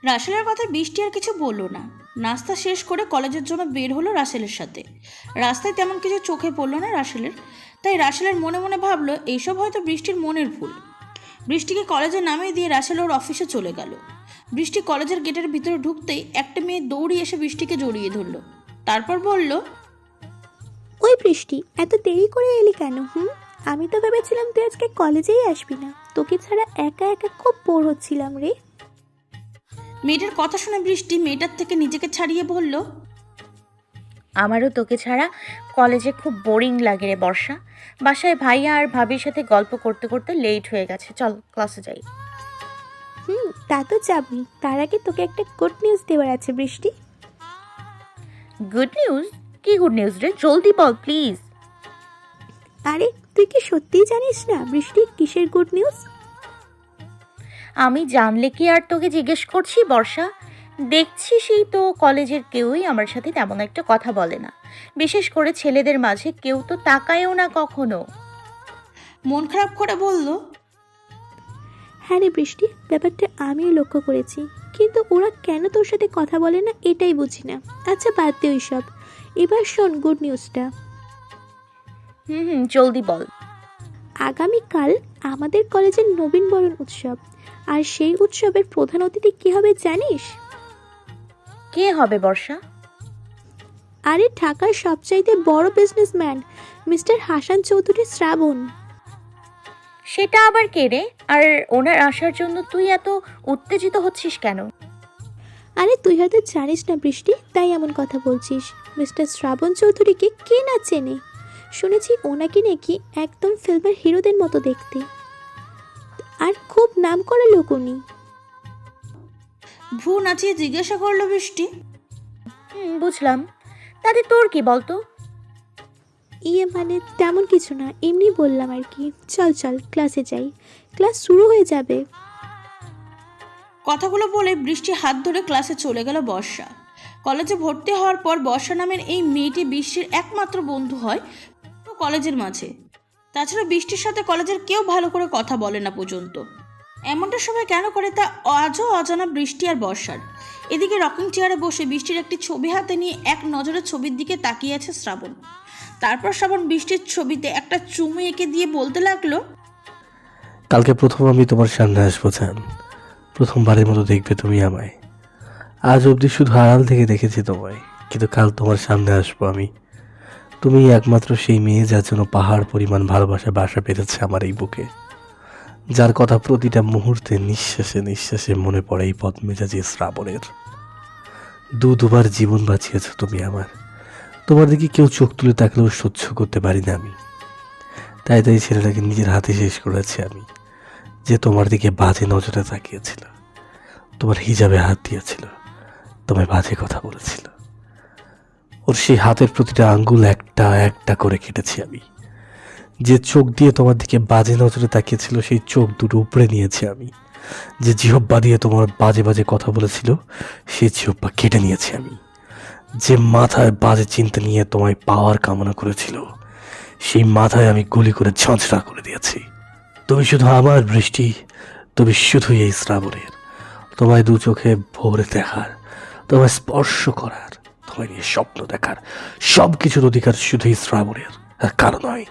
রাসেলের কথা বৃষ্টি আর কিছু বলল না। নাস্তা শেষ করে কলেজের জন্য বের হলো রাসেলের সাথে। রাস্তায় তেমন কিছু চোখে পড়লো না রাসেলের, তাই রাসেলের মনে মনে ভাবলো এইসব হয়তো বৃষ্টির মনের ভুল। বৃষ্টিকে কলেজে নামিয়ে দিয়ে রাসেল ওর অফিসে চলে গেল। বৃষ্টি কলেজের গেটের ভিতরে ঢুকতেই একটা মেয়ে দৌড়িয়ে এসে বৃষ্টিকে জড়িয়ে ধরলো। তারপর বলল, ওই বৃষ্টি, এত দেরি করে এলি কেন? আমি তো ভেবেছিলাম তুই আজকে কলেজেই আসবি না। তোকে ছাড়া একা একা খুব বোর হচ্ছিলাম রে। মেয়েটার কথা শুনে বৃষ্টি মেয়েটার থেকে নিজেকে ছাড়িয়ে বলল, আমারও তোকে ছাড়া কলেজে খুব বোরিং লাগে রে বর্ষা। বাসায় ভাইয়া আর ভাবির সাথে গল্প করতে করতে লেট হয়ে গেছে, চল ক্লাসে যাই। তা তো যাবি, তার আগে তোকে একটা গুড নিউজ দেওয়ার আছে বৃষ্টি। Good news? কি গুড নিউজ রে, জলদি বল প্লিজ। আরে তুই কি সত্যিই জানিস না বৃষ্টি কিসের গুড নিউজ? আমি জানলে কি আর তোকে জিজ্ঞেস করছি বর্ষা? দেখছি সেই তো কলেজের কেউই আমার সাথে তেমন একটা কথা বলে না, বিশেষ করে ছেলেদের মাঝে কেউ তো তাকায়ও না কখনো। মন খারাপ করে বলল, হ্যাঁ রে বৃষ্টি, ব্যাপারটা আমিও লক্ষ্য করেছি, কিন্তু ওরা কেন তোর সাথে কথা বলে না এটাই বুঝি না। আচ্ছা বাদ দে ওইসব, এবার শোন গুড নিউজটা। জলদি বল। আগামীকাল আমাদের কলেজের নবীনবরণ উৎসব, আর সেই উৎসবের প্রধান অতিথি কি হবে জানিস? কে হবে বর্ষা? আরে ঢাকার সবচাইতে বড় বিজনেসম্যান মিস্টার হাসান চৌধুরী শ্রাবণ। সেটা আবার কে রে? আর ওনার আসার জন্য তুই এত উত্তেজিত হচ্ছিস কেন? আরে তুই হয়তো জানিস না বৃষ্টি, তাই এমন কথা বলছিস। মিস্টার শ্রাবণ চৌধুরীকে কে না চেনে? শুনেছি ওনাকে নাকি একদম ফিল্মের হিরোদের মতো দেখতে, আর খুব নাম করা লোক উনি। ভ্রু নাচিয়ে জিজ্ঞাসা করলো বৃষ্টি, বুঝলাম, তাতে তোর কি বলতো? মানে তেমন কিছু না, এমনি বললাম আর কি। চল চল ক্লাসে যাই, ক্লাস শুরু হয়ে যাবে। কথাগুলো বলে বৃষ্টি হাত ধরে ক্লাসে চলে গেল বর্ষা। কলেজে ভর্তি হওয়ার পর বর্ষা নামের এই মেয়েটি বৃষ্টির একমাত্র বন্ধু হয় কলেজের মাঝে। তাছাড়া বৃষ্টির সাথে কলেজের কেউ ভালো করে কথা বলে না পর্যন্ত। এমনটা সবাই কেন করে তা আজও অজানা বৃষ্টি আর বর্ষার। এদিকে রকিং চেয়ারে বসে বৃষ্টির একটি ছবি হাতে নিয়ে এক নজরে ছবির দিকে তাকিয়ে আছে শ্রাবণ। তারপর শ্রাবণ বৃষ্টির ছবিতে একটা চুমু এঁকে দিয়ে বলতে লাগলো, কালকে প্রথম আমি তোমার সামনে আসবো জান, প্রথমবারের মতো দেখবে তুমি আমায়। আজ অবধি শুধু আড়াল থেকে দেখেছি তোমায়, কিন্তু কাল তোমার সামনে আসবো আমি। তুমি একমাত্র সেই মেয়ে যার জন্য পাহাড় পরিমাণ ভালোবাসা বাসা পেতেছে আমার এই বুকে, যার কথা প্রতিটা মুহূর্তে নিঃশ্বাসে নিঃশ্বাসে মনে পড়ে এই পদ্মেজাজি শ্রাবণের। দুবার জীবন বাঁচিয়েছ তুমি আমার। তোমার দিকে কেউ চোখ তুলে তাকলেও সহ্য করতে পারি না আমি। তাই ছেলেটাকে নিজের হাতে শেষ করেছি আমি, যে তোমার দিকে বাজে নজরে তাকিয়েছিল, তোমার হিজাবে হাত দিয়েছিল, তোমায় বাজে কথা বলেছিল। ওর সেই হাতের প্রতিটা আঙ্গুল একটা একটা করে কেটেছি আমি। যে চোখ দিয়ে তোমার দিকে বাজে নজরে তাকিয়েছিল সেই চোখ দুটো উপড়ে নিয়েছি আমি। যে জিহ্বা দিয়ে তোমার বাজে বাজে কথা বলেছিল সেই জিহ্বা কেটে নিয়েছি আমি। যে মাথায় বাজে চিন্তা নিয়ে তোমায় পাওয়ার কামনা করেছিল সেই মাথায় আমি গুলি করে ঝাঁঝরা করে দিয়েছি। তুমি শুধু আমার বৃষ্টি, তুমি শুধুই এই শ্রাবণের। তোমায় দু চোখে ভোরে দেখার, তোমায় স্পর্শ করার, তোমায় নিয়ে স্বপ্ন দেখার সব কিছুর অধিকার শুধুই শ্রাবণের, আর কারো নয়।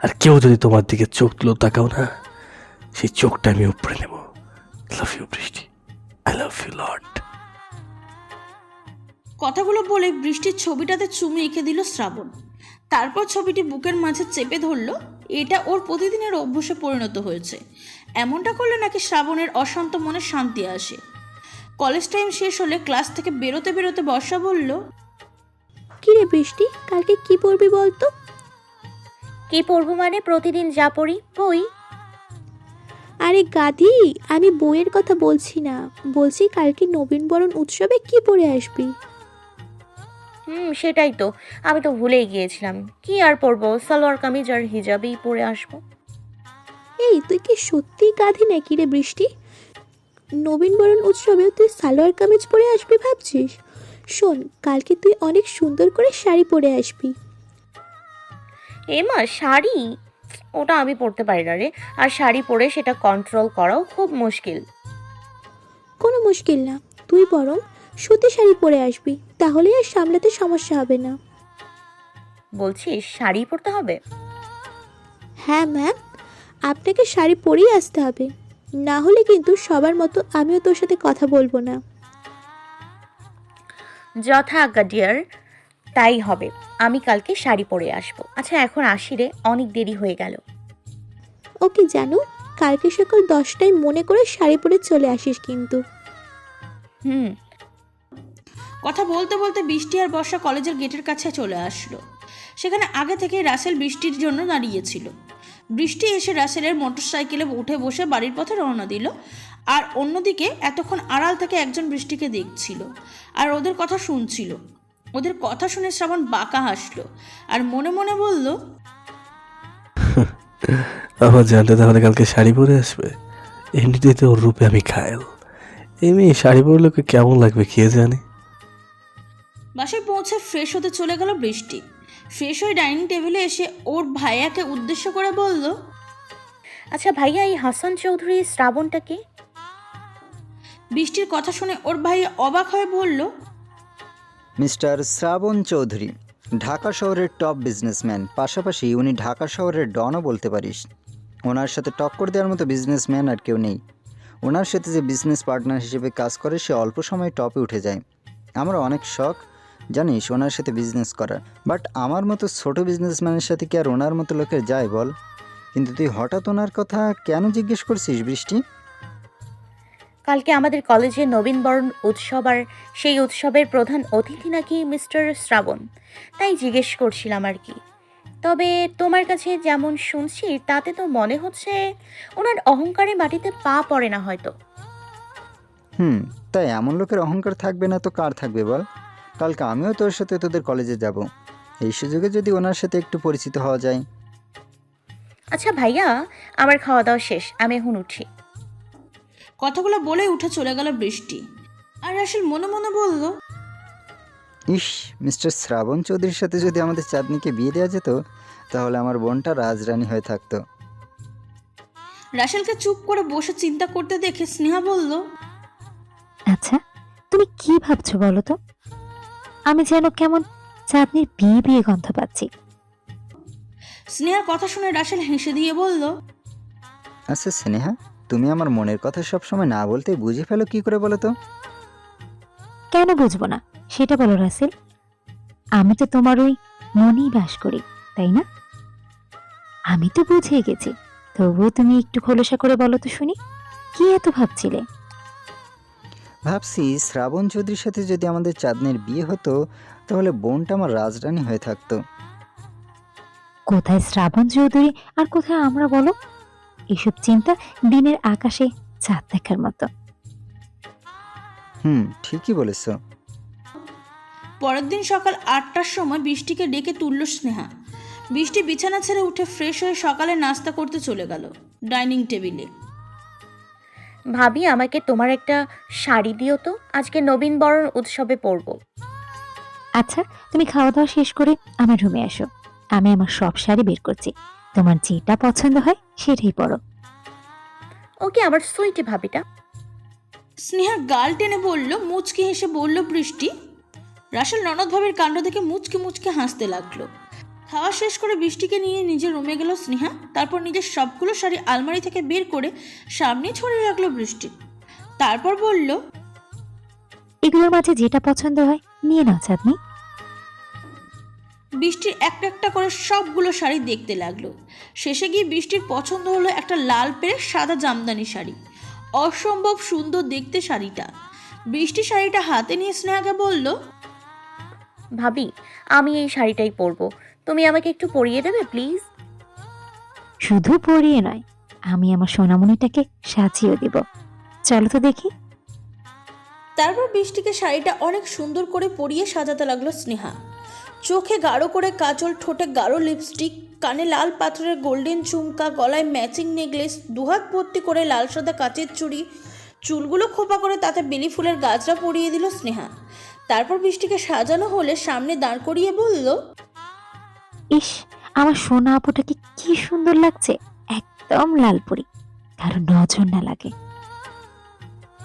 আর কেউ যদি তোমার দিকে চোখ তুলো তাকাও না, সেই চোখটা আমি উপড়ে নেব। লাভ ইউ বৃষ্টি, আই লাভ ইউ লট। কথাগুলো বলে বৃষ্টির ছবিটাতে চুমু এঁকে দিল শ্রাবণ। তারপর ছবিটি বুকের মাঝে চেপে ধরলো। এটা ওর প্রতিদিনের অভ্যাসে পরিণত হয়েছে। এমনটা করলে নাকি শ্রাবণের অশান্ত মনে শান্তি আসে। কলেজ টাইম শেষ হলে ক্লাস থেকে বেরোতে বেরোতে বর্ষা বলল, কি রে বৃষ্টি, কালকে কি পড়বি বলতো? কি পড়বো মানে প্রতিদিন যা পড়ি, বই। আরে গাধি, আমি বইয়ের কথা বলছি না, বলছি কালকে নবীনবরণ উৎসবে কি পরে আসবি। সেটাই তো, আমি তো ভুলেই গিয়েছিলাম। কি আর পরবো, সালোয়ার কামিজ আর হিজাবেই পরে আসবো। এই তুই কি সত্যিই গাধি নাকি রে বৃষ্টি? নবীনবরণ উৎসবে তুই সালোয়ার কামিজ পরে আসবি ভাবছিস? শোন, কালকে তুই অনেক সুন্দর করে শাড়ি পরে আসবি। এমা শাড়ি? ওটা আমি পরতে পারি না রে। আর শাড়ি পরে সেটা কন্ট্রোল করাও খুব মুশকিল। কোনো মুশকিল না, তুই বরং সুতি শাড়ি পরে আসবি, তাহলেই আর সামলাতে সমস্যা হবে না। বলছিস শাড়ি পরতে হবে? হ্যাঁ ম্যাম, আপনাকে শাড়ি পরেই আসতে হবে, না হলে কিন্তু সবার মতো আমিও তোর সাথে কথা বলবো না। যথা আজ্ঞা ডিয়ার, তাই হবে। আমি কালকে শাড়ি পরে আসবো। আচ্ছা এখন আসি রে, অনেক দেরি হয়ে গেল। ওকে জানু, কালকে সকাল 10টায় মনে করে শাড়ি পরে চলে আসিস কিন্তু। হুম। কথা বলতে বলতে বৃষ্টি আর বর্ষা কলেজের গেটের কাছে চলে আসলো। সেখানে আগে থেকেই রাসেল বৃষ্টির জন্য দাঁড়িয়েছিল। বৃষ্টি এসে রাসেলের মোটরসাইকেলে উঠে বসে বাড়ির পথে রওনা দিল। আর অন্যদিকে এতক্ষণ আড়াল থেকে একজন বৃষ্টিকে দেখছিল আর ওদের কথা শুনছিল। ওদের কথা শুনে শ্রাবণ বাঁকা হাসলো আর মনে মনে বলল, আমার জানতে তাহলে কালকে শাড়ি পরে আসবে। এমনিতেই তো ওর রূপে আমি ঘায়েল। এই মেয়ে শাড়ি পরলে ওকে কেমন লাগবে কে জানে। বাসায় পৌঁছে ফ্রেশ হতে চলে গেল বৃষ্টি। ফ্রেশ হয়ে ডাইনিং টেবিলে এসে ওর ভাইয়াকে উদ্দেশ্য করে বলল, আচ্ছা ভাইয়া, এই হাসান চৌধুরী শ্রাবণটা কে? বৃষ্টির কথা শুনে ওর ভাইয়া অবাক হয়ে বলল, মিস্টার শ্রাবণ চৌধুরী ঢাকা শহরের টপ বিজনেসম্যান, পাশাপাশি উনি ঢাকা শহরের ডনও বলতে পারিস। ওনার সাথে টক্কর দেওয়ার মতো বিজনেসম্যান আর কেউ নেই। ওনার সাথে যে বিজনেস পার্টনার হিসেবে কাজ করে সে অল্প সময়ে টপে উঠে যায়। আমার অনেক শখ জানিস ওনার সাথে বিজনেস করার, বাট আমার মতো ছোট বিজনেসম্যানের সাথে কি আর ওনার মতো লোকের যায় বল? কিন্তু তুই হঠাৎ ওনার কথা কেন জিজ্ঞেস করছিস বৃষ্টি? কালকে আমাদের কলেজে নবীনবরণ উৎসব, আর সেই উৎসবের প্রধান অতিথি নাকি মিস্টার শ্রাবণ, তাই জিজ্ঞেস করছিলাম আর কি। তবে তোমার কাছে যেমন শুনছি তাতে তো মনে হচ্ছে ওনার অহংকারে মাটিতে পা পড়ে না হয়তো। তাই এমন লোকের অহংকার থাকবে না তো কার থাকবে বল? কালকে আমিও তোর সাথে তোদের কলেজে যাব, এই সুযোগে যদি ওনার সাথে একটু পরিচিত হওয়া যায়। আচ্ছা ভাইয়া, আমার খাওয়া দাওয়া শেষ, আমি এখন উঠি। কথাগুলো বলে উঠে চলে গেল বৃষ্টি। আর রাসেল মনে মনে বলল, ইস, মিস্টার শ্রাবণ চৌধুরীর সাথে যদি আমাদের চাঁদনিকে বিয়ে দেওয়া যেত তাহলে আমার বোনটা রাজরানী হয়ে থাকতো। রাসেলকে চুপ করে বসে চিন্তা করতে দেখে স্নেহা বলল, আচ্ছা তুমি কি ভাবছো বলো তো? আমি যেন কেমন চাঁদনির বিয়ে বিয়ে গন্ধ পাচ্ছি। স্নেহার কথা শুনে রাসেল হেসে দিয়ে বলল, আচ্ছা স্নেহা, তুমি আমার মনের কথা সবসময় না বলতে বুঝে ফেলো কি করে বলো তো? কেন বুঝবো না সেটা বলো রাসেল। আমি তো তোমার ওই মনেই বাস করি, তাই না? আমি তো বুঝে গেছি, তবুও তুমি একটু খোলসা করে বলো তো শুনি, কি এত ভাবছিলে? ভাবছি শ্রাবণ চৌধুরীর সাথে যদি আমাদের চাঁদনির বিয়ে হতো তাহলে বোনটা আমার রাজরানী হয়ে থাকতো। কোথায় শ্রাবণ চৌধুরী আর কোথায় আমরা বলো? এসব চিন্তা দিনের আকাশে চাঁদ দেখার মতো। ঠিকই বলেছ। পরের দিন সকাল 8টার সময় বৃষ্টিকে ডেকে তুলল স্নেহা। বৃষ্টি বিছানা ছেড়ে উঠে ফ্রেশ হয়ে সকালে নাস্তা করতে চলে গেল ডাইনিং টেবিলে। ভাবি, আমাকে তোমার একটা শাড়ি দিও তো, আজকে নবীনবরণ উৎসবে পরবো। আচ্ছা তুমি খাওয়া দাওয়া শেষ করে আমার রুমে আসো, আমি আমার সব শাড়ি বের করছি, তোমার যেটা পছন্দ হয় সেটাই পরো। ওকে আমার সুইটি ভাবিটা। স্নেহা গাল টেনে বলল, মুচকি হেসে বলল বৃষ্টি। রাসেল ননদ ভাবির কাণ্ড দেখে মুচকি মুচকি হাসতে লাগলো। খাওয়া শেষ করে বৃষ্টিকে নিয়ে নিজের রুমে গেল স্নেহা। তারপর নিজের সবগুলো শাড়ি আলমারি থেকে বের করে সামনে ছড়িয়ে রাখলো বৃষ্টি। তারপর বলল, এগুলোর মাঝে যেটা পছন্দ হয় নিয়ে নাও চাঁদনি। বৃষ্টির একটা একটা করে সবগুলো শাড়ি দেখতে লাগলো। শেষে গিয়ে বৃষ্টির পছন্দ হলো একটা লাল পেরে সাদা জামদানি শাড়ি। অসম্ভব সুন্দর দেখতে শাড়িটা। বৃষ্টি শাড়িটা হাতে নিয়ে স্নেহাকে বলল, ভাবি, আমি এই শাড়িটাই পরবো, তুমি আমাকে একটু পরিয়ে দেবে প্লিজ? শুধু পরিয়ে নয়, আমি আমার সোনামণিটাকে সাজিয়ে দিব, চলো তো দেখি। তারপর বৃষ্টিকে শাড়িটা অনেক সুন্দর করে পরিয়ে সাজাতে লাগলো স্নেহা। চোখে গাঢ় করে কাজল, ঠোঁটে গাঢ় লিপস্টিক, কানে লাল পাথরের গোল্ডেন ঝুমকা, গলায় ম্যাচিং নেকলেস, দুহাত ভর্তি করে লাল সাদা কাচের চুড়ি, চুলগুলো খোপা করে তাতে বেলি ফুলের গাজরা পরিয়ে দিল স্নেহা। তারপর বৃষ্টিকে সাজানো হলে সামনে দাঁড় করিয়ে বলল, ইস, আমার সোনা আপুটাকে কি সুন্দর লাগছে, একদম লালপুরি, কারো নজর না লাগে।